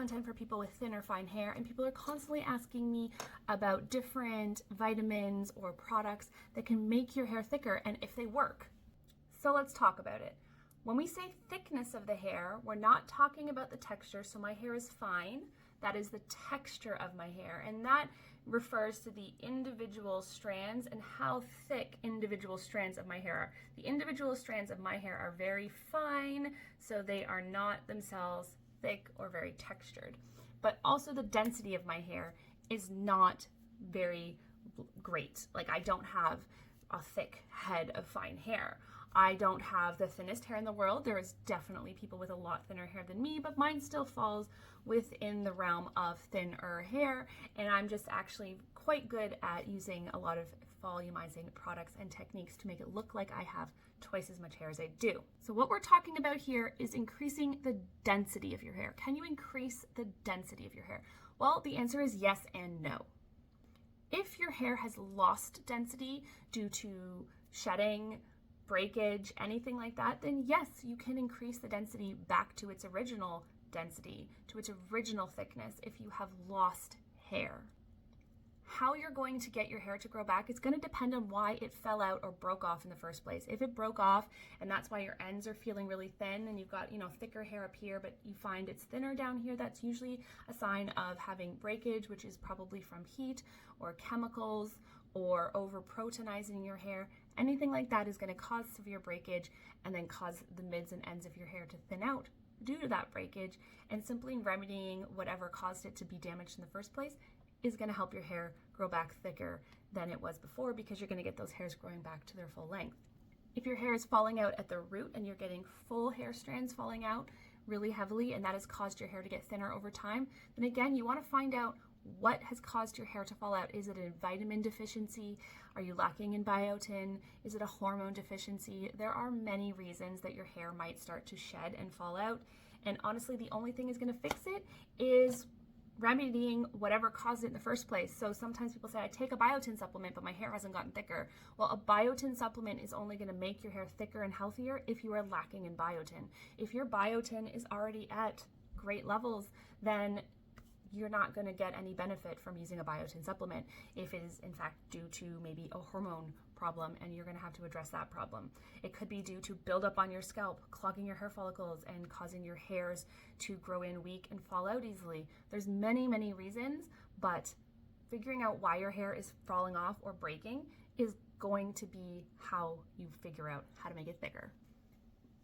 content for people with thin or fine hair, and people are constantly asking me about different vitamins or products that can make your hair thicker and if they work. So let's talk about it. When we say thickness of the hair, we're not talking about the texture. So my hair is fine. That is the texture of my hair, and that refers to the individual strands and how thick individual strands of my hair are. The individual strands of my hair are very fine, so they are not themselves thick or very textured. But also the density of my hair is not very great. Like, I don't have a thick head of fine hair. I don't have the thinnest hair in the world. There is definitely people with a lot thinner hair than me, but mine still falls within the realm of thinner hair, and I'm just actually quite good at using a lot of volumizing products and techniques to make it look like I have twice as much hair as I do. So what we're talking about here is increasing the density of your hair. Can you increase the density of your hair? Well, the answer is yes and no. If your hair has lost density due to shedding, breakage, anything like that, then yes, you can increase the density back to its original density, to its original thickness if you have lost hair. How you're going to get your hair to grow back is going to depend on why it fell out or broke off in the first place. If it broke off and that's why your ends are feeling really thin and you've got, thicker hair up here, but you find it's thinner down here, that's usually a sign of having breakage, which is probably from heat or chemicals or over proteinizing your hair. Anything like that is going to cause severe breakage and then cause the mids and ends of your hair to thin out due to that breakage, and simply remedying whatever caused it to be damaged in the first place is going to help your hair grow back thicker than it was before, because you're going to get those hairs growing back to their full length. If your hair is falling out at the root and you're getting full hair strands falling out really heavily, and that has caused your hair to get thinner over time, then again, you want to find out what has caused your hair to fall out. Is it a vitamin deficiency? Are you lacking in biotin? Is it a hormone deficiency? There are many reasons that your hair might start to shed and fall out. And honestly, the only thing is going to fix it is remedying whatever caused it in the first place. So sometimes people say, I take a biotin supplement, but my hair hasn't gotten thicker. Well, a biotin supplement is only going to make your hair thicker and healthier if you are lacking in biotin. If your biotin is already at great levels, then you're not going to get any benefit from using a biotin supplement if it is in fact due to maybe a hormone problem, and you're going to have to address that problem. It could be due to buildup on your scalp, clogging your hair follicles and causing your hairs to grow in weak and fall out easily. There's many, many reasons, but figuring out why your hair is falling off or breaking is going to be how you figure out how to make it thicker.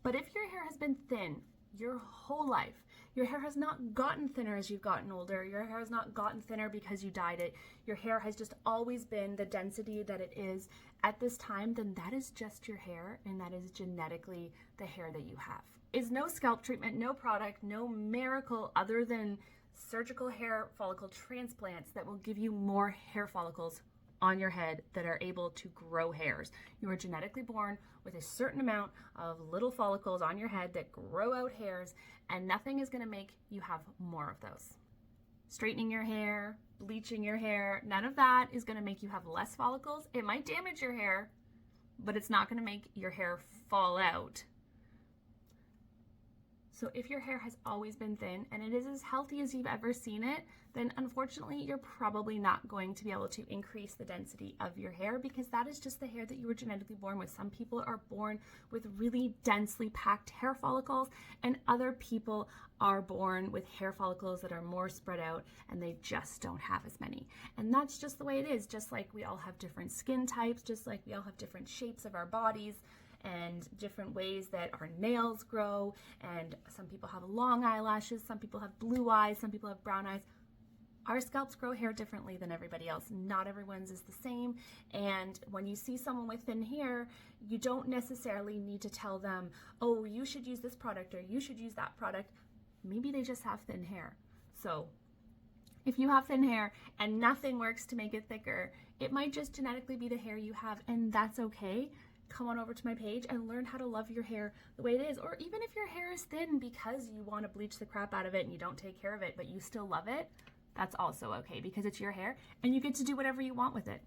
But if your hair has been thin your whole life, your hair has not gotten thinner as you've gotten older, your hair has not gotten thinner because you dyed it, your hair has just always been the density that it is at this time, then that is just your hair, and that is genetically the hair that you have. Is no scalp treatment, no product, no miracle other than surgical hair follicle transplants that will give you more hair follicles on your head that are able to grow hairs. You are genetically born with a certain amount of little follicles on your head that grow out hairs, and nothing is going to make you have more of those. Straightening your hair, bleaching your hair, none of that is going to make you have less follicles. It might damage your hair, but it's not going to make your hair fall out. So if your hair has always been thin and it is as healthy as you've ever seen it, then unfortunately you're probably not going to be able to increase the density of your hair, because that is just the hair that you were genetically born with. Some people are born with really densely packed hair follicles, and other people are born with hair follicles that are more spread out and they just don't have as many. And that's just the way it is. Just like we all have different skin types, just like we all have different shapes of our bodies and different ways that our nails grow, and some people have long eyelashes, some people have blue eyes, some people have brown eyes. Our scalps grow hair differently than everybody else. Not everyone's is the same, and when you see someone with thin hair, you don't necessarily need to tell them, oh, you should use this product or you should use that product. Maybe they just have thin hair. So if you have thin hair and nothing works to make it thicker, it might just genetically be the hair you have, and that's okay. Come on over to my page and learn how to love your hair the way it is. Or even if your hair is thin because you want to bleach the crap out of it and you don't take care of it, but you still love it, that's also okay, because it's your hair and you get to do whatever you want with it.